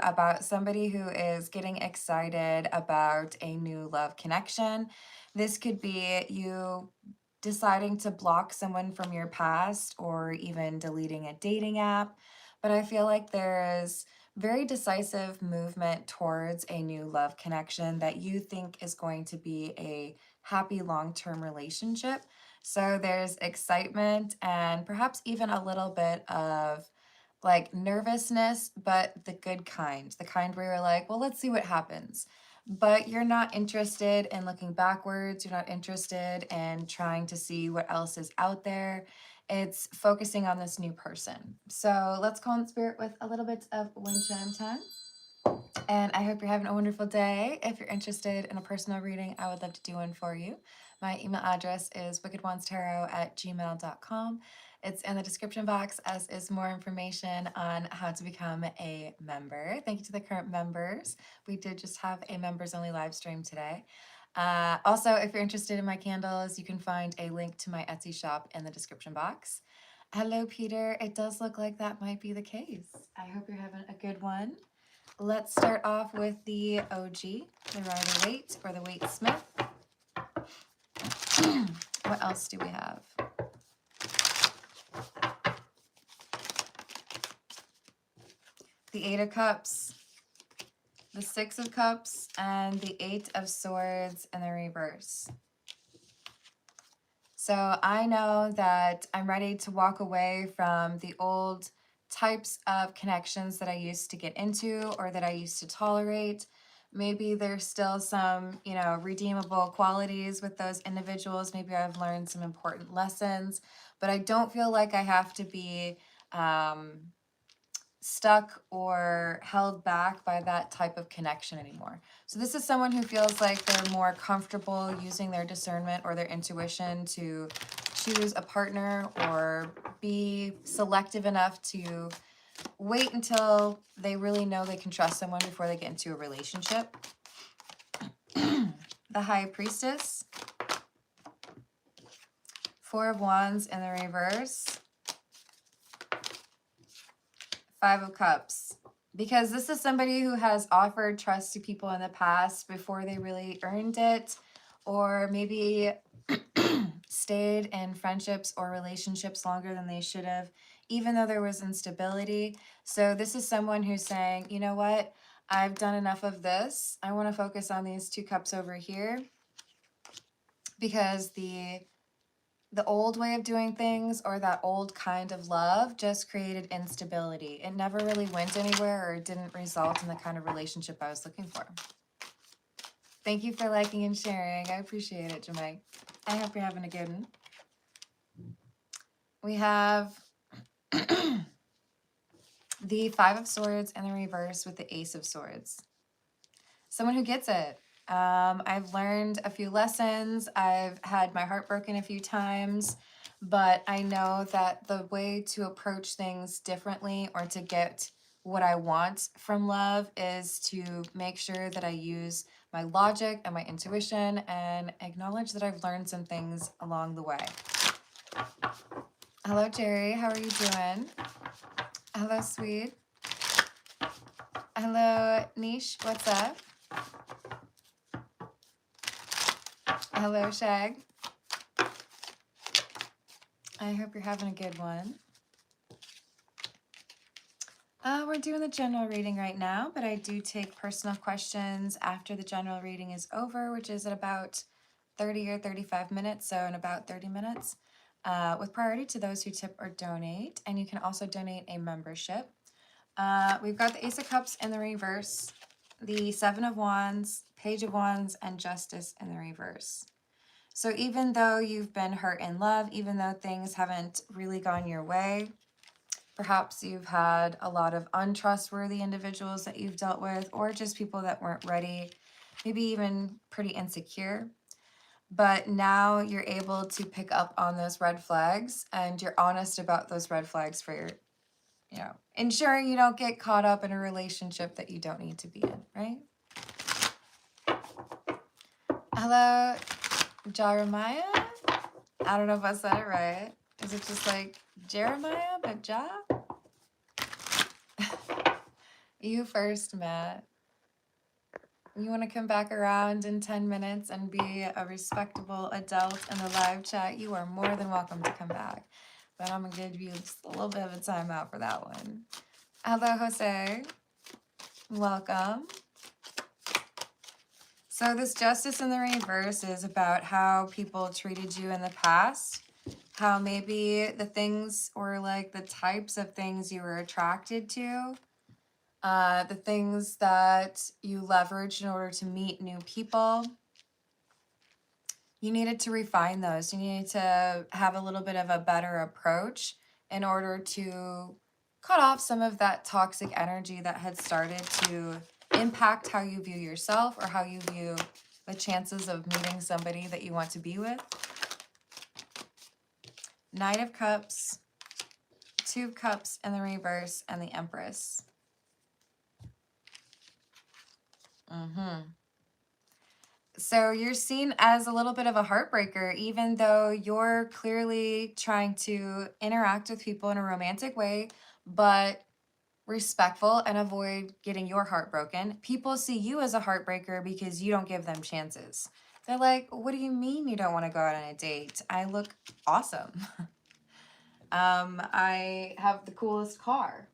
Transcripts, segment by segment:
about somebody who is getting excited about a new love connection. This could be you deciding to block someone from your past or even deleting a dating app. But I feel like there is very decisive movement towards a new love connection that you think is going to be a happy long-term relationship. So there's excitement and perhaps even a little bit of like nervousness, but the good kind, the kind where you're like, well, let's see what happens. But you're not interested in looking backwards. You're not interested in trying to see what else is out there. It's focusing on this new person. So let's call in spirit with a little bit of wind chime time. And I hope you're having a wonderful day. If you're interested in a personal reading, I would love to do one for you. My email address is wickedonestarot@gmail.com. It's in the description box, as is more information on how to become a member. Thank you to the current members. We did just have a members only live stream today. Also, if you're interested in my candles, you can find a link to my Etsy shop in the description box. Hello, Peter. It does look like that might be the case. I hope you're having a good one. Let's start off with the OG, the Rider-Waite or the Waite-Smith. What else do we have? The Eight of Cups, the Six of Cups, and the Eight of Swords in the reverse. So I know that I'm ready to walk away from the old types of connections that I used to get into or that I used to tolerate. Maybe there's still some, redeemable qualities with those individuals. Maybe I've learned some important lessons, but I don't feel like I have to be stuck or held back by that type of connection anymore. So this is someone who feels like they're more comfortable using their discernment or their intuition to choose a partner or be selective enough to wait until they really know they can trust someone before they get into a relationship. The High Priestess, Four of Wands in the reverse, Five of Cups, because this is somebody who has offered trust to people in the past before they really earned it, or maybe stayed in friendships or relationships longer than they should have, even though there was instability. So this is someone who's saying, you know what, I've done enough of this. I want to focus on these two cups over here, because the old way of doing things or that old kind of love just created instability. It never really went anywhere or didn't result in the kind of relationship I was looking for. Thank you for liking and sharing. I appreciate it, Jamai. I hope you're having a good one. We have the Five of Swords in the reverse with the Ace of Swords. Someone who gets it. I've learned a few lessons. I've had my heart broken a few times, but I know that the way to approach things differently or to get what I want from love is to make sure that I use my logic and my intuition and acknowledge that I've learned some things along the way. Hello, Jerry. How are you doing? Hello, sweet. Hello, Niche. What's up? Hello, Shag. I hope you're having a good one. We're doing the general reading right now, but I do take personal questions after the general reading is over, which is at about 30 or 35 minutes, so in about 30 minutes, with priority to those who tip or donate, and you can also donate a membership. We've got the Ace of Cups in the reverse, the Seven of Wands, Page of Wands, and Justice in the reverse. So even though you've been hurt in love, even though things haven't really gone your way, perhaps you've had a lot of untrustworthy individuals that you've dealt with, or just people that weren't ready, maybe even pretty insecure. But now you're able to pick up on those red flags, and you're honest about those red flags for your, ensuring you don't get caught up in a relationship that you don't need to be in, right? Hello, Jeremiah? I don't know if I said it right. Is it just like Jeremiah, but Ja? You first, Matt. You want to come back around in 10 minutes and be a respectable adult in the live chat? You are more than welcome to come back. But I'm going to give you just a little bit of a timeout for that one. Hello, Jose. Welcome. So this justice in the reverse is about how people treated you in the past, how maybe the things or like the types of things you were attracted to, the things that you leveraged in order to meet new people. You needed to refine those. You needed to have a little bit of a better approach in order to cut off some of that toxic energy that had started to impact how you view yourself or how you view the chances of meeting somebody that you want to be with. Knight of Cups, Two of Cups in the reverse, and the Empress. So you're seen as a little bit of a heartbreaker, even though you're clearly trying to interact with people in a romantic way, but respectful and avoid getting your heart broken. People see you as a heartbreaker because you don't give them chances. They're like, what do you mean you don't want to go out on a date? I look awesome. I have the coolest car.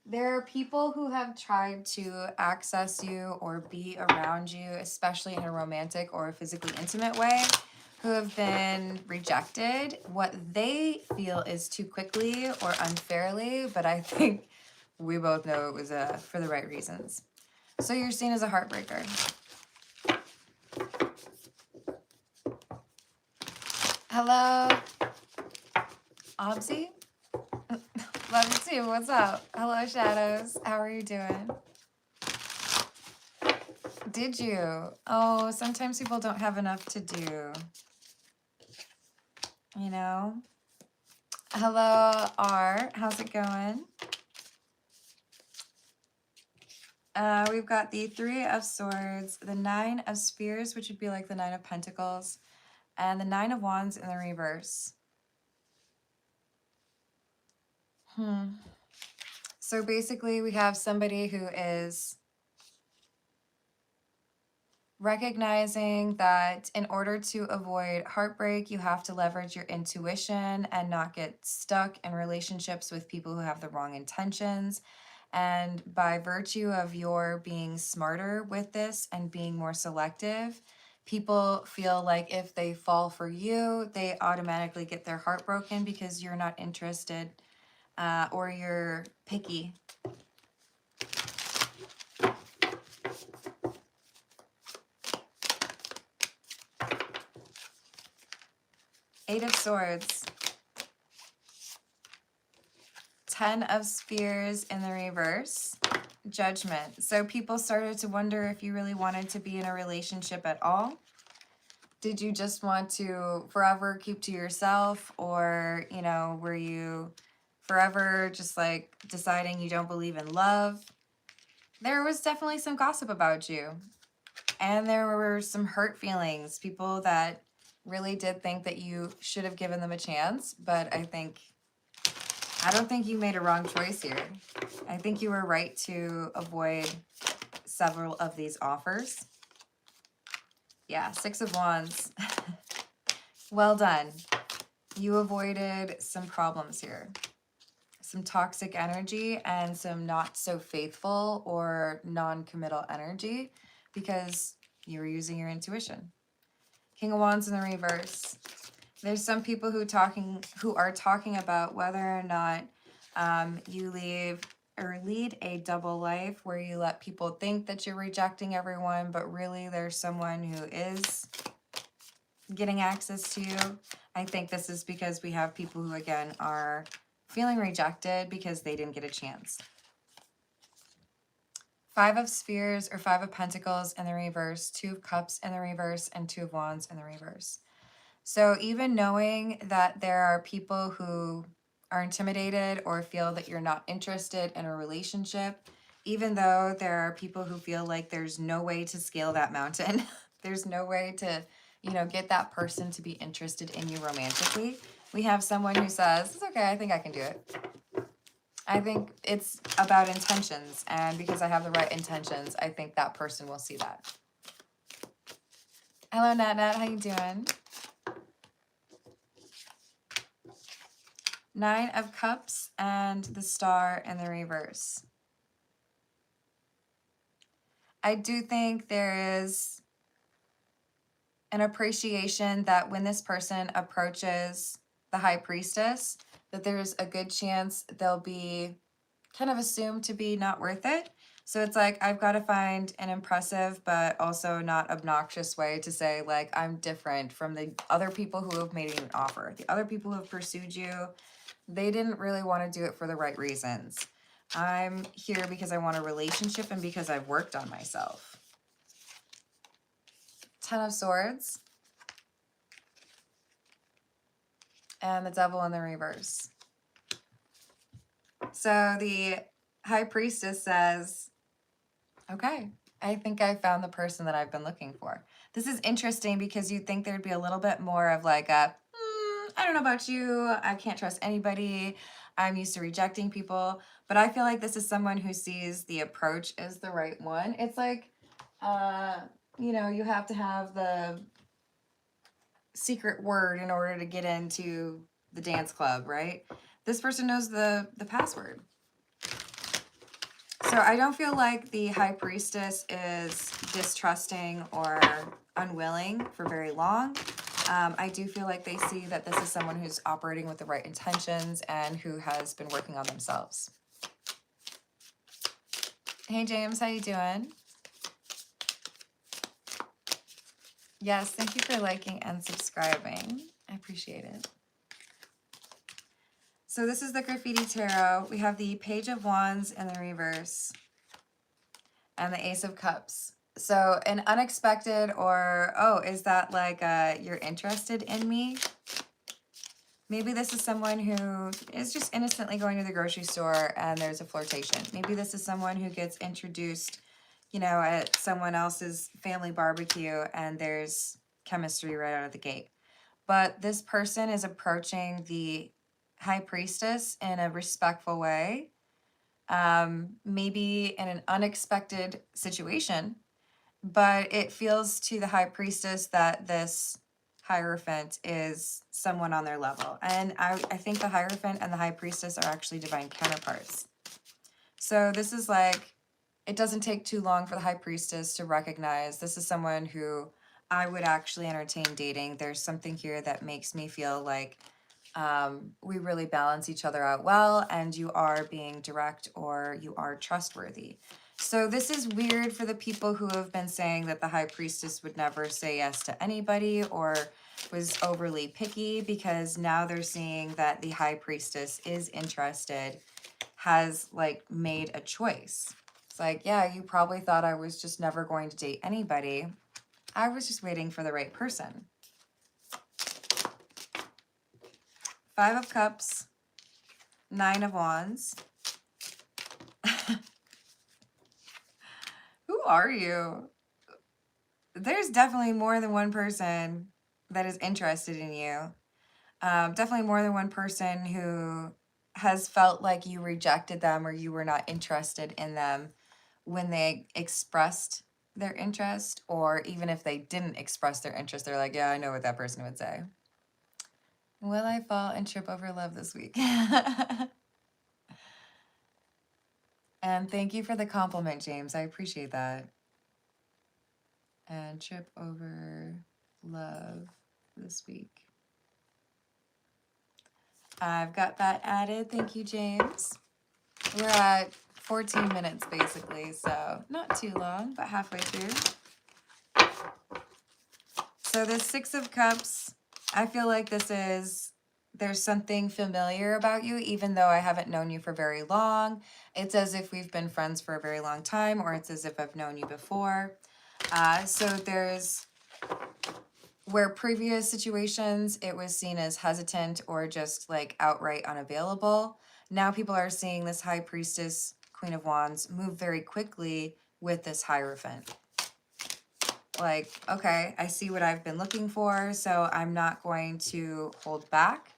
There are people who have tried to access you or be around you, especially in a romantic or a physically intimate way, who have been rejected. What they feel is too quickly or unfairly, but I think we both know it was for the right reasons. So you're seen as a heartbreaker. Hello, Obsy? Love you too. What's up? Hello, Shadows. How are you doing? Did you? Oh, sometimes people don't have enough to do. You know? Hello, R. How's it going? We've got the Three of Swords, the Nine of Spears, which would be like the Nine of Pentacles, and the Nine of Wands in the reverse. So basically we have somebody who is recognizing that in order to avoid heartbreak, you have to leverage your intuition and not get stuck in relationships with people who have the wrong intentions. And by virtue of your being smarter with this and being more selective, people feel like if they fall for you, they automatically get their heart broken because you're not interested or you're picky. Eight of Swords. 10 of Spears in the reverse. Judgment. So people started to wonder if you really wanted to be in a relationship at all. Did you just want to forever keep to yourself, or, you know, were you forever just like deciding you don't believe in love? There was definitely some gossip about you, and there were some hurt feelings, people that really did think that you should have given them a chance, but I don't think you made a wrong choice here. I think you were right to avoid several of these offers. Yeah, Six of Wands. Well done. You avoided some problems here. Some toxic energy and some not so faithful or non-committal energy because you were using your intuition. King of Wands in the reverse. There's some people who are talking about whether or not you lead a double life where you let people think that you're rejecting everyone, but really there's someone who is getting access to you. I think this is because we have people who, again, are feeling rejected because they didn't get a chance. Five of Spears or Five of Pentacles in the reverse, Two of Cups in the reverse, and Two of Wands in the reverse. So even knowing that there are people who are intimidated or feel that you're not interested in a relationship, even though there are people who feel like there's no way to scale that mountain, there's no way to, you know, get that person to be interested in you romantically, we have someone who says, it's okay, I think I can do it. I think it's about intentions, and because I have the right intentions, I think that person will see that. Hello, Nat Nat, how you doing? 9 of Cups and the Star in the reverse. I do think there is an appreciation that when this person approaches the High Priestess, that there's a good chance they'll be kind of assumed to be not worth it. So it's like, I've got to find an impressive but also not obnoxious way to say, like, I'm different from the other people who have made you an offer. The other people who have pursued you, they didn't really want to do it for the right reasons. I'm here because I want a relationship and because I've worked on myself. 10 of Swords. And the Devil in the reverse. So the High Priestess says, okay, I think I found the person that I've been looking for. This is interesting because you'd think there'd be a little bit more of like a, I don't know about you, I can't trust anybody, I'm used to rejecting people. But I feel like this is someone who sees the approach as the right one. It's like, you know, you have to have the secret word in order to get into the dance club, right? This person knows the password. So I don't feel like the High Priestess is distrusting or unwilling for very long. I do feel like they see that this is someone who's operating with the right intentions and who has been working on themselves. Hey James, how you doing? Yes, thank you for liking and subscribing. I appreciate it. So this is the Graffiti Tarot. We have the Page of Wands in the reverse and the Ace of Cups. So an unexpected or, oh, is that like you're interested in me? Maybe this is someone who is just innocently going to the grocery store and there's a flirtation. Maybe this is someone who gets introduced, you know, at someone else's family barbecue and there's chemistry right out of the gate. But this person is approaching the High Priestess in a respectful way, maybe in an unexpected situation, but it feels to the High Priestess that this Hierophant is someone on their level. And I think the Hierophant and the High Priestess are actually divine counterparts. So this is like, it doesn't take too long for the High Priestess to recognize this is someone who I would actually entertain dating. There's something here that makes me feel like we really balance each other out well, and you are being direct or you are trustworthy. So this is weird for the people who have been saying that the High Priestess would never say yes to anybody or was overly picky, because now they're seeing that the High Priestess is interested, has like made a choice. It's like, yeah, you probably thought I was just never going to date anybody. I was just waiting for the right person. 5 of Cups, 9 of Wands. Who are you? There's definitely more than one person that is interested in you. Definitely more than one person who has felt like you rejected them or you were not interested in them when they expressed their interest, or even if they didn't express their interest, they're like, yeah, I know what that person would say. Will I fall and trip over love this week? And thank you for the compliment, James. I appreciate that. And trip over love this week. I've got that added. Thank you, James. We're at 14 minutes basically, so not too long, but halfway through. So this 6 of Cups, I feel like this is, there's something familiar about you, even though I haven't known you for very long. It's as if we've been friends for a very long time, or it's as if I've known you before. So there's, where previous situations it was seen as hesitant or just like outright unavailable, now people are seeing this High Priestess, Queen of Wands, move very quickly with this Hierophant. Like, okay, I see what I've been looking for, so I'm not going to hold back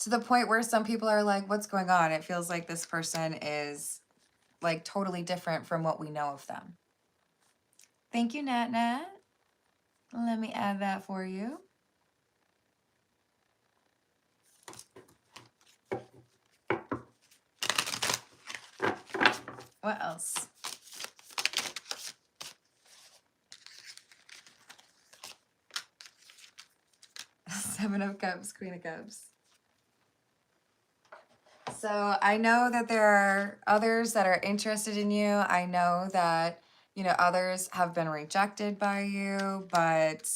To the point where some people are like, what's going on? It feels like this person is like totally different from what we know of them. Thank you, Nat Nat. Let me add that for you. What else? Seven of Cups, Queen of Cups. So I know that there are others that are interested in you. I know that, you know, others have been rejected by you, but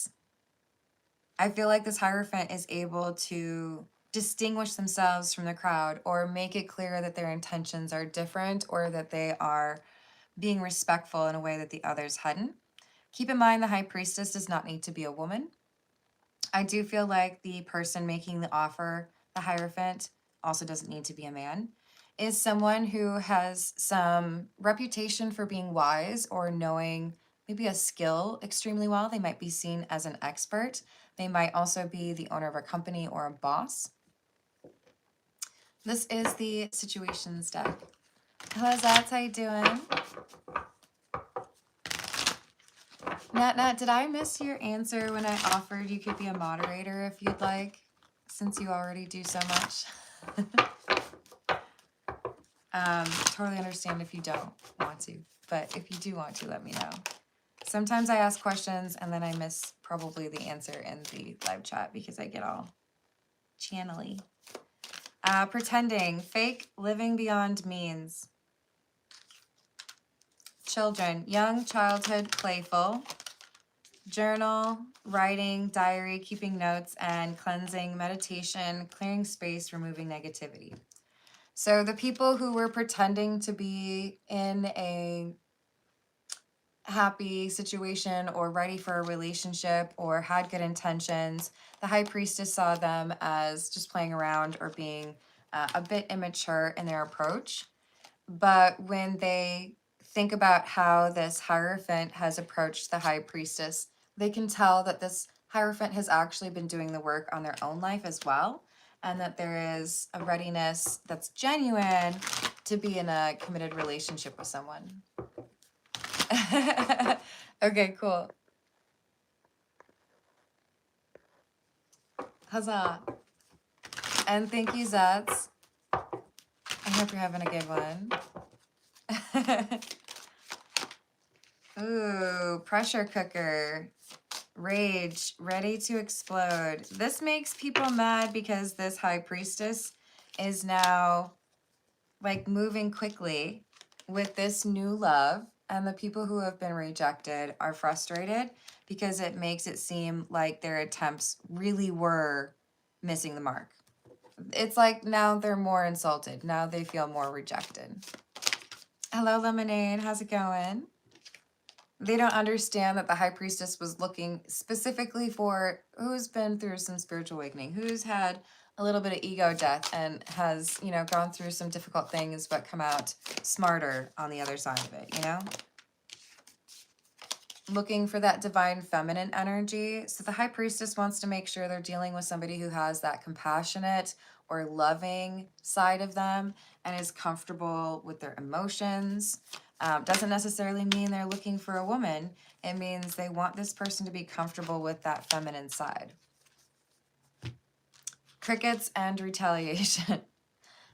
I feel like this Hierophant is able to distinguish themselves from the crowd or make it clear that their intentions are different or that they are being respectful in a way that the others hadn't. Keep in mind, the High Priestess does not need to be a woman. I do feel like the person making the offer, the Hierophant, also doesn't need to be a man, is someone who has some reputation for being wise or knowing maybe a skill extremely well. They might be seen as an expert. They might also be the owner of a company or a boss. This is the Situations deck. Hello, Zats. How you doing? Nat, did I miss your answer when I offered you could be a moderator if you'd like, since you already do so much? Totally understand if you don't want to, but if you do want to, let me know. Sometimes I ask questions and then I miss probably the answer in the live chat because I get all channely. Pretending, fake, living beyond means. Children, young, childhood, playful. Journal, writing, diary, keeping notes, and cleansing, meditation, clearing space, removing negativity. So the people who were pretending to be in a happy situation or ready for a relationship or had good intentions, the High Priestess saw them as just playing around or being a bit immature in their approach. But when they think about how this Hierophant has approached the High Priestess, they can tell that this Hierophant has actually been doing the work on their own life as well, and that there is a readiness that's genuine to be in a committed relationship with someone. Okay, cool. Huzzah. And thank you, Zats. I hope you're having a good one. Ooh, pressure cooker. Rage, ready to explode. This makes people mad because this High Priestess is now like moving quickly with this new love, and the people who have been rejected are frustrated because it makes it seem like their attempts really were missing the mark. It's like now they're more insulted. Now they feel more rejected. Hello, Lemonade. How's it going? They don't understand that the High Priestess was looking specifically for who's been through some spiritual awakening, who's had a little bit of ego death and has, you know, gone through some difficult things but come out smarter on the other side of it, you know? Looking for that divine feminine energy. So the High Priestess wants to make sure they're dealing with somebody who has that compassionate or loving side of them and is comfortable with their emotions. Doesn't necessarily mean they're looking for a woman. It means they want this person to be comfortable with that feminine side. Crickets and retaliation.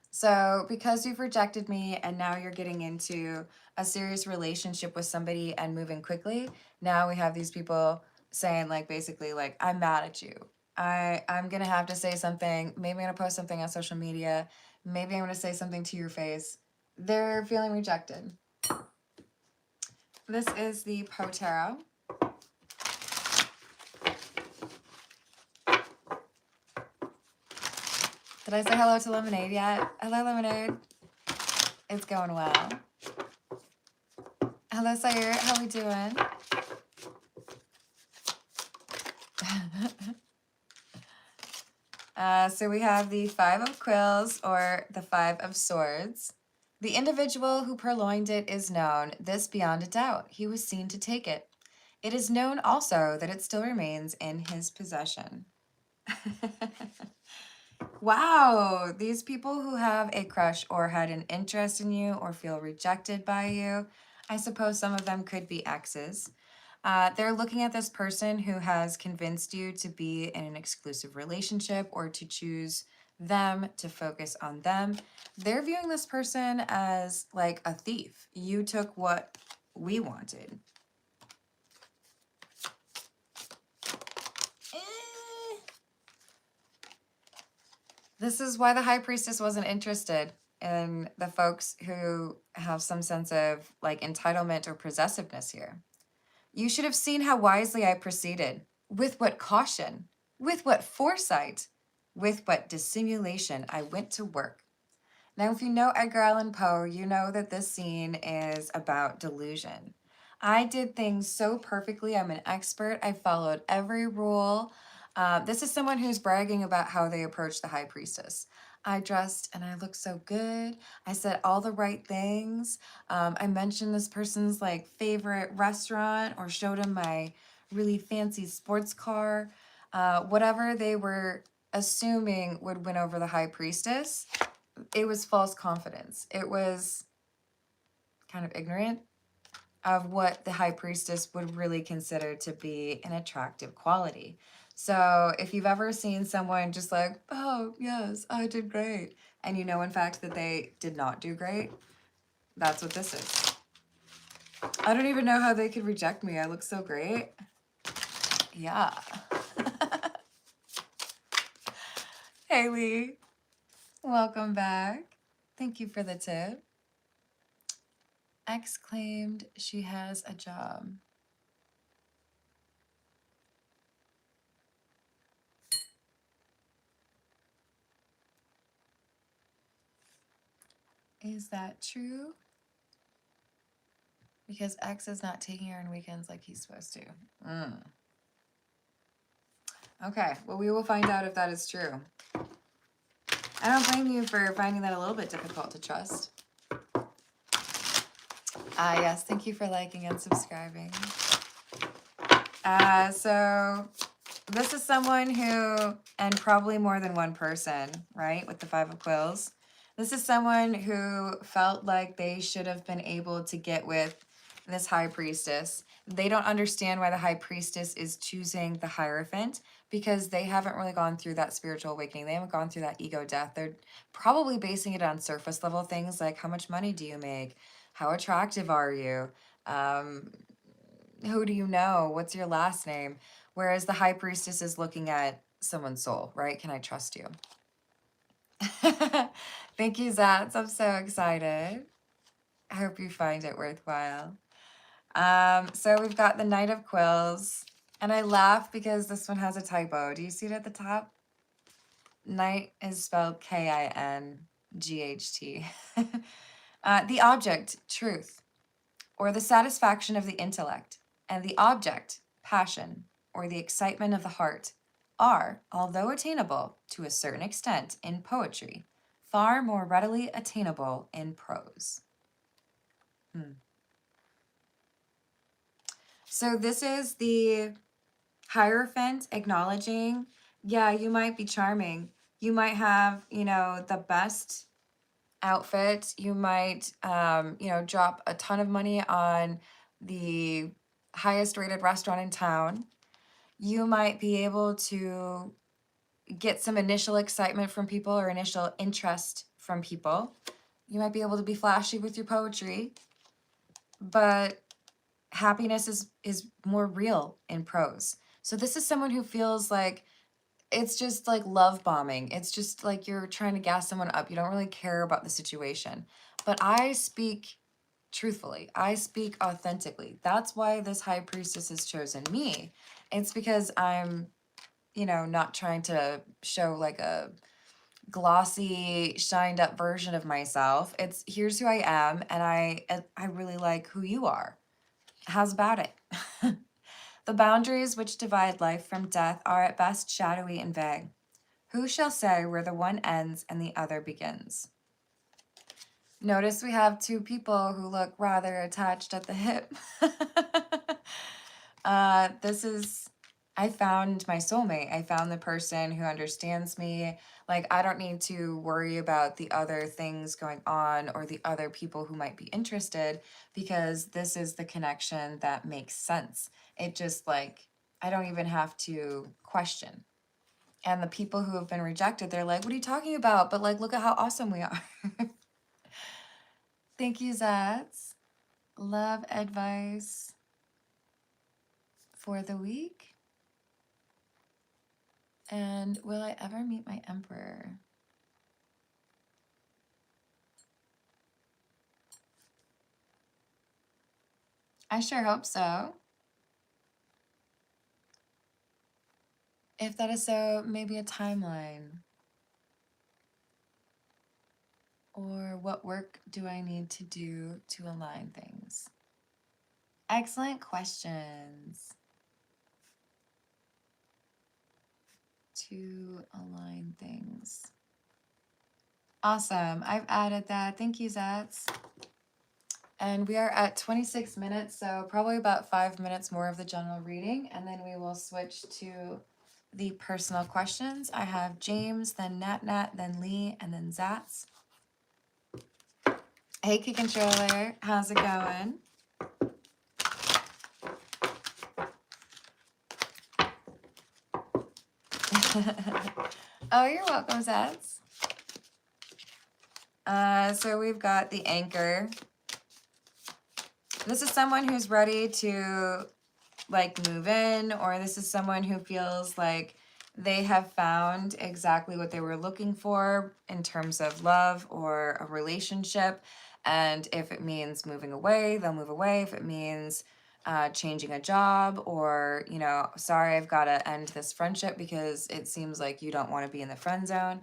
So because you've rejected me and now you're getting into a serious relationship with somebody and moving quickly, now we have these people saying like basically like, I'm mad at you. I'm gonna have to say something. Maybe I'm gonna post something on social media. Maybe I'm gonna say something to your face. They're feeling rejected. This is the Poe Tarot. Did I say hello to Lemonade yet? Hello, Lemonade. It's going well. Hello, Sire. How are we doing? So we have the Five of Quills or the Five of Swords. The individual who purloined it is known, this beyond a doubt. He was seen to take it. It is known also that it still remains in his possession. Wow, these people who have a crush or had an interest in you or feel rejected by you, I suppose some of them could be exes. They're looking at this person who has convinced you to be in an exclusive relationship or to choose them, to focus on them. They're viewing this person as like a thief. You took what we wanted. This is why the High Priestess wasn't interested in the folks who have some sense of like entitlement or possessiveness here. You should have seen how wisely I proceeded, with what caution, with what foresight, with what dissimulation I went to work. Now, if you know Edgar Allan Poe, you know that this scene is about delusion. I did things so perfectly. I'm an expert. I followed every rule. This is someone who's bragging about how they approached the High Priestess. I dressed and I looked so good. I said all the right things. I mentioned this person's like favorite restaurant or showed him my really fancy sports car. Whatever they were assuming would win over the High Priestess, it was false confidence. It was kind of ignorant of what the High Priestess would really consider to be an attractive quality. So if you've ever seen someone just like, oh, yes, I did great, and you know, in fact, that they did not do great, that's what this is. I don't even know how they could reject me. I look so great. Yeah. Haley, welcome back. Thank you for the tip. X claimed she has a job. Is that true? Because X is not taking her on weekends like he's supposed to. Okay, well, we will find out if that is true. I don't blame you for finding that a little bit difficult to trust. Yes, thank you for liking and subscribing. So this is someone who, and probably more than one person, right, with the Five of Quills. This is someone who felt like they should have been able to get with this High Priestess. They don't understand why the High Priestess is choosing the Hierophant because they haven't really gone through that spiritual awakening. They haven't gone through that ego death. They're probably basing it on surface level things like how much money do you make? How attractive are you? Who do you know? What's your last name? Whereas the High Priestess is looking at someone's soul, right? Can I trust you? Thank you, Zats. I'm so excited. I hope you find it worthwhile. So we've got the Knight of Quills. And I laugh because this one has a typo. Do you see it at the top? Knight is spelled K-I-N-G-H-T. The object, truth, or the satisfaction of the intellect, and the object, passion, or the excitement of the heart, are, although attainable to a certain extent in poetry, far more readily attainable in prose. So this is the Hierophant acknowledging, yeah, you might be charming. You might have, you know, the best outfit. You might, you know, drop a ton of money on the highest rated restaurant in town. You might be able to get some initial excitement from people or initial interest from people. You might be able to be flashy with your poetry, but happiness is more real in prose. So this is someone who feels like it's just like love bombing. It's just like you're trying to gas someone up. You don't really care about the situation. But I speak truthfully. I speak authentically. That's why this High Priestess has chosen me. It's because I'm, you know, not trying to show like a glossy, shined up version of myself. It's here's who I am, and I really like who you are. How's about it? The boundaries which divide life from death are at best shadowy and vague. Who shall say where the one ends and the other begins? Notice we have two people who look rather attached at the hip. This is I found my soulmate. I found the person who understands me. Like, I don't need to worry about the other things going on or the other people who might be interested because this is the connection that makes sense. It just like, I don't even have to question. And the people who have been rejected, they're like, what are you talking about? But like, look at how awesome we are. Thank you, Zats. Love advice for the week. And will I ever meet my emperor? I sure hope so. If that is so, maybe a timeline. Or what work do I need to do to align things? Excellent questions. To align things. Awesome. I've added that. Thank you, Zats. And we are at 26 minutes, so probably about 5 minutes more of the general reading, and then we will switch to the personal questions. I have James, then Nat, then Lee, and then Zats. Hey, Key Controller, how's it going? Oh, you're welcome, Zats. So we've got the Anchor. This is someone who's ready to like move in, or this is someone who feels like they have found exactly what they were looking for in terms of love or a relationship. And if it means moving away, they'll move away. If it means changing a job, or, you know, sorry, I've got to end this friendship because it seems like you don't want to be in the friend zone.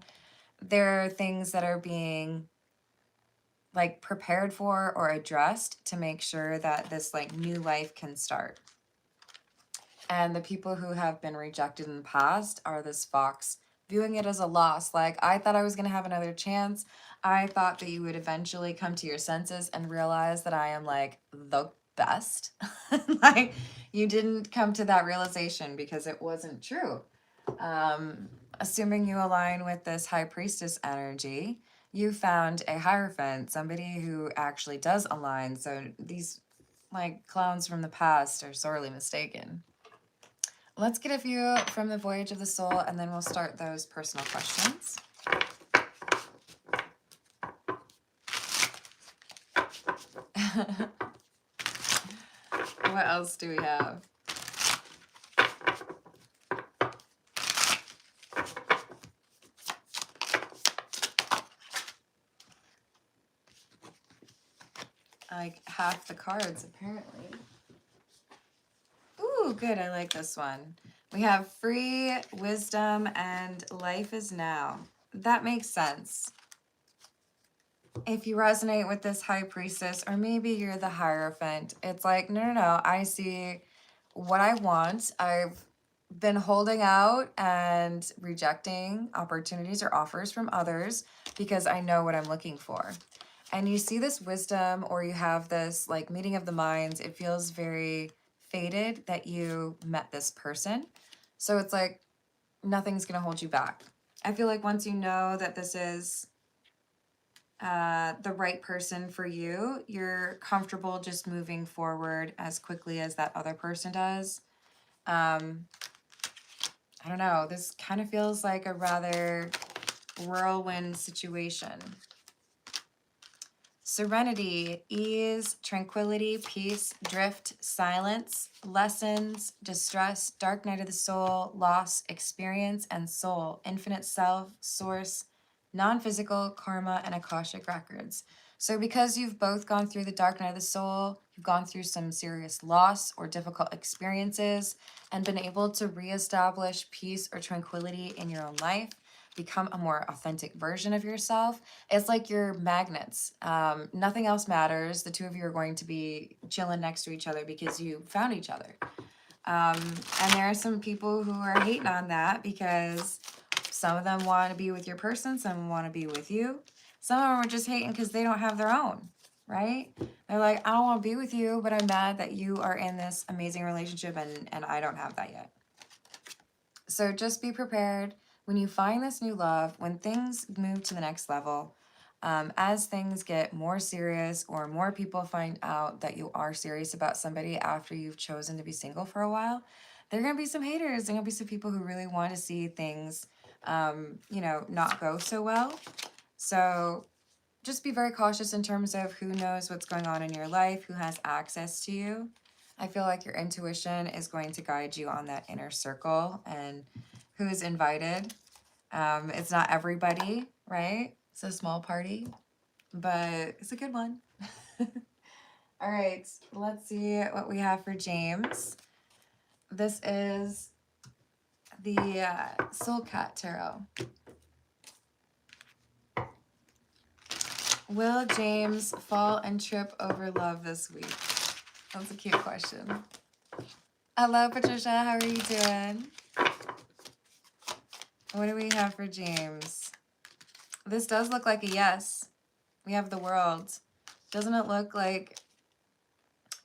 There are things that are being like prepared for or addressed to make sure that this like new life can start. And the people who have been rejected in the past are this fox, viewing it as a loss. Like, I thought I was going to have another chance. I thought that you would eventually come to your senses and realize that I am like the best. Like, you didn't come to that realization because it wasn't true. Assuming you align with this high priestess energy, you found a Hierophant, somebody who actually does align. So these like clowns from the past are sorely mistaken. Let's get a few from the Voyage of the Soul, and then we'll start those personal questions. What else do we have? Like half the cards, apparently. Ooh, good. I like this one. We have free, wisdom, and life is now. That makes sense. If you resonate with this high priestess, or maybe you're the Hierophant, it's like, no. I see what I want. I've been holding out and rejecting opportunities or offers from others because I know what I'm looking for. And you see this wisdom, or you have this like meeting of the minds. It feels very fated that you met this person. So it's like nothing's going to hold you back. I feel like once you know that this is the right person for you, you're comfortable just moving forward as quickly as that other person does. I don't know. This kind of feels like a rather whirlwind situation. Serenity, ease, tranquility, peace, drift, silence, lessons, distress, dark night of the soul, loss, experience, and soul, infinite self, source, non-physical, karma, and Akashic records. So because you've both gone through the dark night of the soul, you've gone through some serious loss or difficult experiences and been able to reestablish peace or tranquility in your own life, become a more authentic version of yourself. It's like you're magnets. Nothing else matters. The two of you are going to be chilling next to each other because you found each other. And there are some people who are hating on that because some of them want to be with your person, some of them want to be with you. Some of them are just hating because they don't have their own, right? They're like, I don't want to be with you, but I'm mad that you are in this amazing relationship and I don't have that yet. So just be prepared when you find this new love, when things move to the next level, as things get more serious or more people find out that you are serious about somebody after you've chosen to be single for a while, there are going to be some haters. There are going to be some people who really want to see things, you know, not go so well. So just be very cautious in terms of who knows what's going on in your life, who has access to you. I feel like your intuition is going to guide you on that inner circle and who's invited. It's not everybody, right? It's a small party, but it's a good one. All right, let's see what we have for James. This is the Soul Cat Tarot. Will James fall and trip over love this week? That's a cute question. Hello, Patricia. How are you doing? What do we have for James? This does look like a yes. We have the World. Doesn't it look like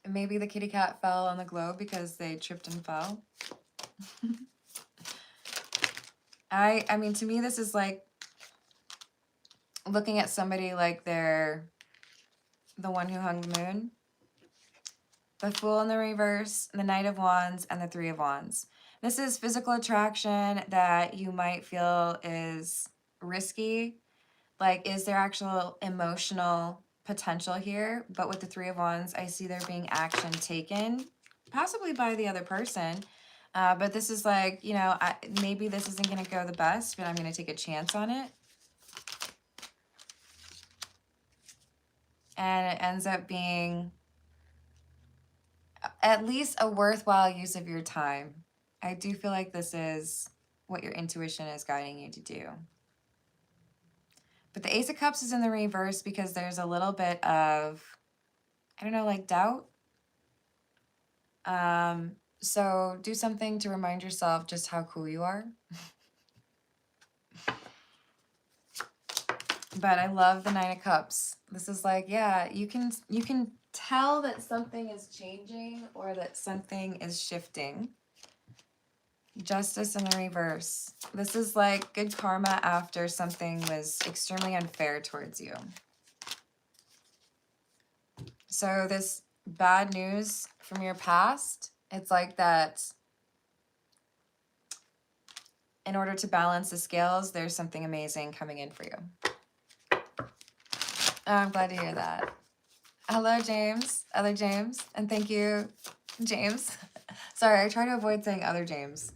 maybe the kitty cat fell on the globe because they tripped and fell? I mean, to me, this is like looking at somebody like they're the one who hung the moon. The Fool in the reverse, the Knight of Wands, and the Three of Wands. This is physical attraction that you might feel is risky. Like, is there actual emotional potential here? But with the Three of Wands, I see there being action taken, possibly by the other person. But this is like, you know, maybe this isn't going to go the best, but I'm going to take a chance on it. And it ends up being at least a worthwhile use of your time. I do feel like this is what your intuition is guiding you to do. But the Ace of Cups is in the reverse because there's a little bit of, I don't know, like doubt. So do something to remind yourself just how cool you are. But I love the Nine of Cups. This is like, yeah, you can tell that something is changing or that something is shifting. Justice in the reverse. This is like good karma after something was extremely unfair towards you. So this bad news from your past, it's like that in order to balance the scales, there's something amazing coming in for you. Oh, I'm glad to hear that. Hello, James. Other James. And thank you, James. Sorry, I try to avoid saying other James.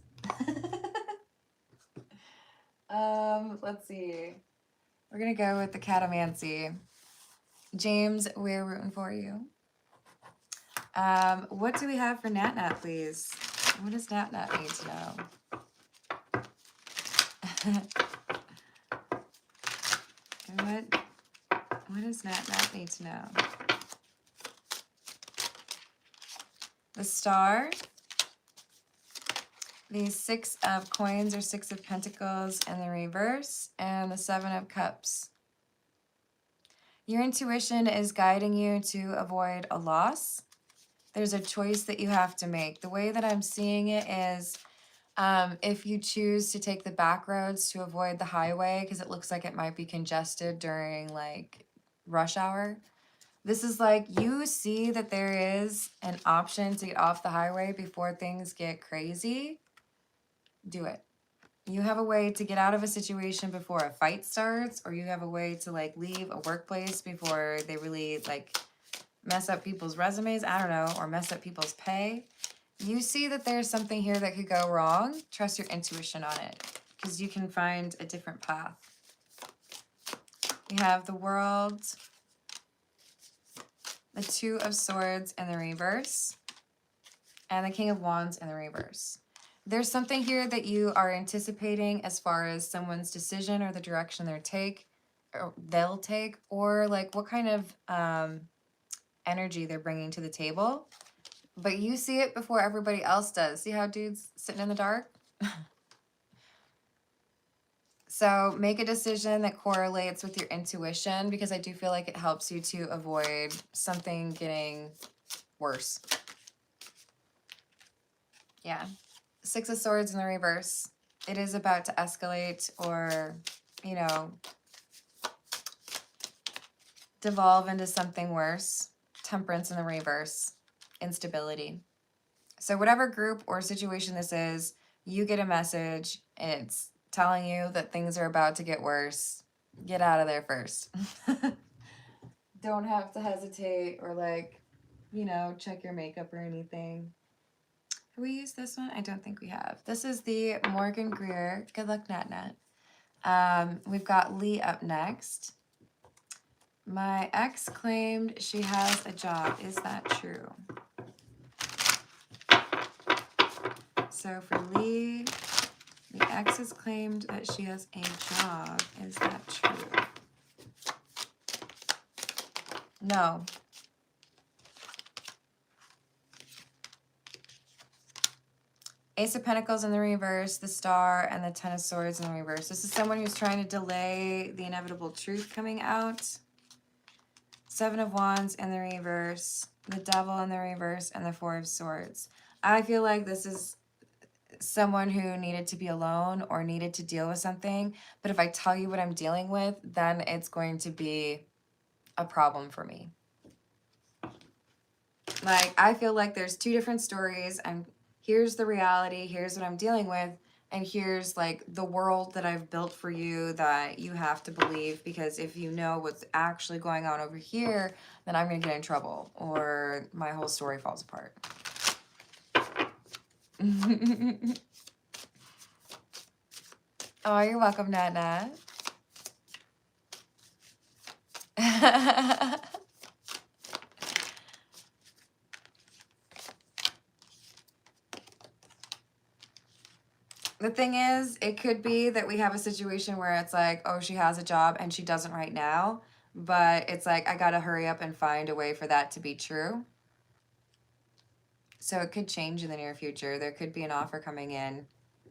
Let's see. We're going to go with the Catamancy. James, we're rooting for you. What do we have for Nat Nat, please? What does Nat Nat need to know? What does Nat Nat need to know? The Star, the Six of Coins or Six of Pentacles in the reverse, and the Seven of Cups. Your intuition is guiding you to avoid a loss. There's a choice that you have to make. The way that I'm seeing it is if you choose to take the back roads to avoid the highway because it looks like it might be congested during like rush hour. This is like you see that there is an option to get off the highway before things get crazy. Do it. You have a way to get out of a situation before a fight starts, or you have a way to like leave a workplace before they really like mess up people's resumes, I don't know, or mess up people's pay. You see that there's something here that could go wrong. Trust your intuition on it because you can find a different path. We have the World, the Two of Swords in the reverse, and the King of Wands in the reverse. There's something here that you are anticipating as far as someone's decision or the direction they'll take, or like what kind of energy they're bringing to the table. But you see it before everybody else does. See how dude's sitting in the dark? So make a decision that correlates with your intuition because I do feel like it helps you to avoid something getting worse. Yeah. Six of Swords in the reverse. it is about to escalate or, you know, devolve into something worse. Temperance in the reverse. Instability. So whatever group or situation this is, you get a message. It's telling you that things are about to get worse. Get out of there first. Don't have to hesitate or like, you know, check your makeup or anything. Have we used this one? I don't think we have. This is the Morgan Greer. Good luck, Nat Nat. We've got Lee up next. My ex claimed she has a job. Is that true? So for Lee, the ex has claimed that she has a job. Is that true? No. Ace of Pentacles in the reverse, the Star, and the Ten of Swords in the reverse. This is someone who's trying to delay the inevitable truth coming out. Seven of Wands in the reverse, the Devil in the reverse, and the Four of Swords. I feel like this is someone who needed to be alone or needed to deal with something. But if I tell you what I'm dealing with, then it's going to be a problem for me. Like, I feel like there's two different stories, and here's the reality, here's what I'm dealing with, and here's like the world that I've built for you that you have to believe, because if you know what's actually going on over here, then I'm gonna get in trouble or my whole story falls apart. Oh, you're welcome, Nat Nat. The thing is, it could be that we have a situation where it's like, oh, she has a job and she doesn't right now, but it's like, I gotta hurry up and find a way for that to be true. So it could change in the near future. There could be an offer coming in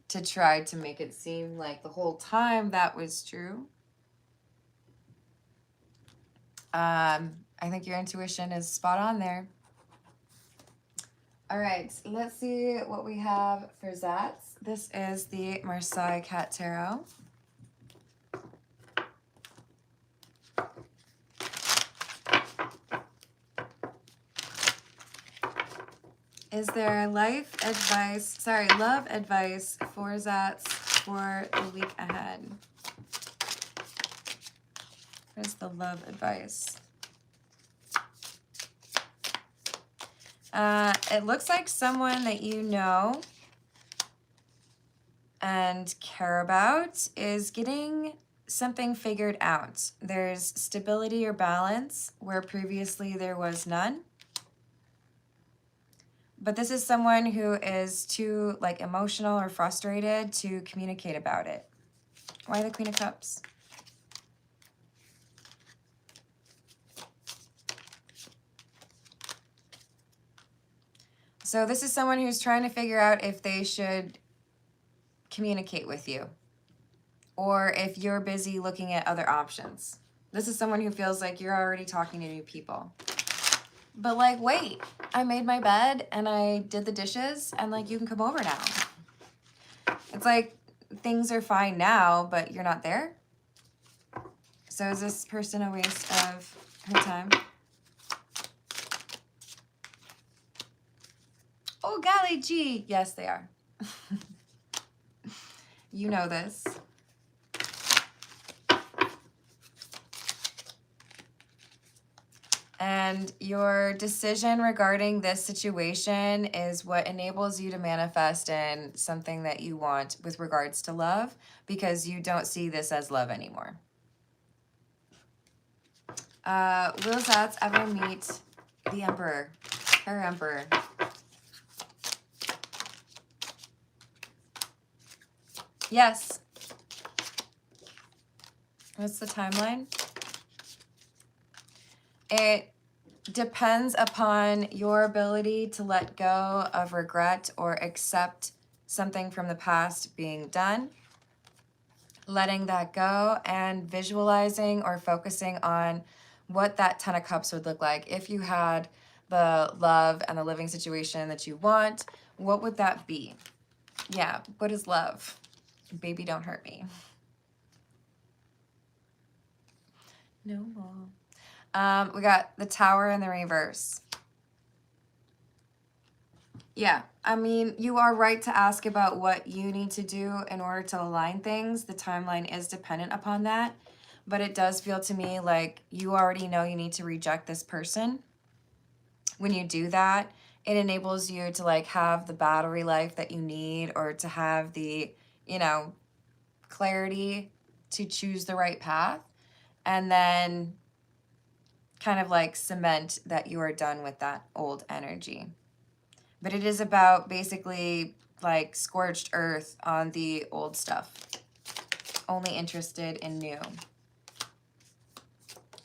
to try to make it seem like the whole time that was true. I think your intuition is spot on there. All right, let's see what we have for Zatz. This is the Marseille Cat Tarot. Is there love advice for Zatz for the week ahead? What is the love advice? It looks like someone that you know and care about is getting something figured out. There's stability or balance where previously there was none. But this is someone who is too like emotional or frustrated to communicate about it. Why the Queen of Cups? So this is someone who's trying to figure out if they should communicate with you or if you're busy looking at other options. This is someone who feels like you're already talking to new people. But like, wait, I made my bed and I did the dishes and like, you can come over now. It's like things are fine now, but you're not there. So is this person a waste of her time? Oh, golly gee. Yes, they are. You know this. And your decision regarding this situation is what enables you to manifest in something that you want with regards to love, because you don't see this as love anymore. Will Zatz ever meet the Emperor? Her Emperor. Yes. What's the timeline? It depends upon your ability to let go of regret or accept something from the past being done, letting that go, and visualizing or focusing on what that Ten of Cups would look like. If you had the love and the living situation that you want, what would that be? Yeah, what is love? Baby, don't hurt me. No more. We got the Tower in the reverse. Yeah, I mean, you are right to ask about what you need to do in order to align things. The timeline is dependent upon that. But it does feel to me like you already know you need to reject this person. When you do that, it enables you to like have the battery life that you need, or to have the, you know, clarity to choose the right path, and then kind of like cement that you are done with that old energy. But it is about basically like scorched earth on the old stuff. Only interested in new.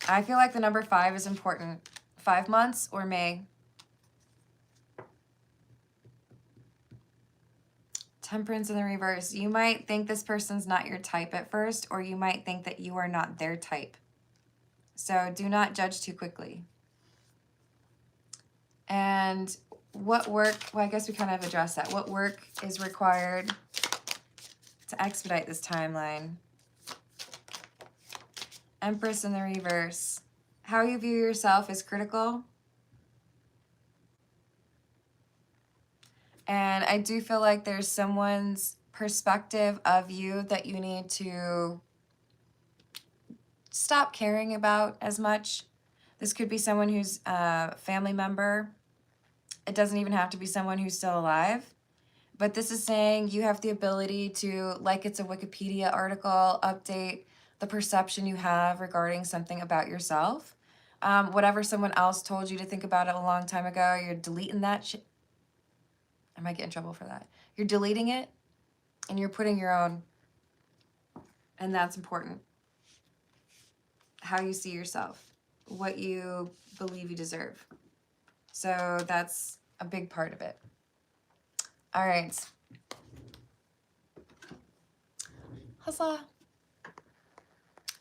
I feel like the number 5 is important. 5 months or May. Temperance in the reverse. You might think this person's not your type at first, or you might think that you are not their type. So do not judge too quickly. And what work, well, I guess we kind of addressed that. What work is required to expedite this timeline? Empress in the reverse. How you view yourself is critical. And I do feel like there's someone's perspective of you that you need to stop caring about as much. This could be someone who's a family member. It doesn't even have to be someone who's still alive. But this is saying you have the ability to, like it's a Wikipedia article, update the perception you have regarding something about yourself. Whatever someone else told you to think about it a long time ago, you're deleting that shit. I might get in trouble for that. You're deleting it and you're putting your own. And that's important. How you see yourself, what you believe you deserve. So that's a big part of it. All right. Huzzah.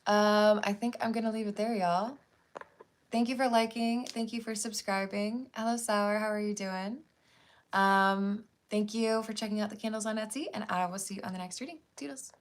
I think I'm going to leave it there, y'all. Thank you for liking. Thank you for subscribing. Hello, Sour. How are you doing? Thank you for checking out the candles on Etsy, and I will see you on the next reading. Toodles.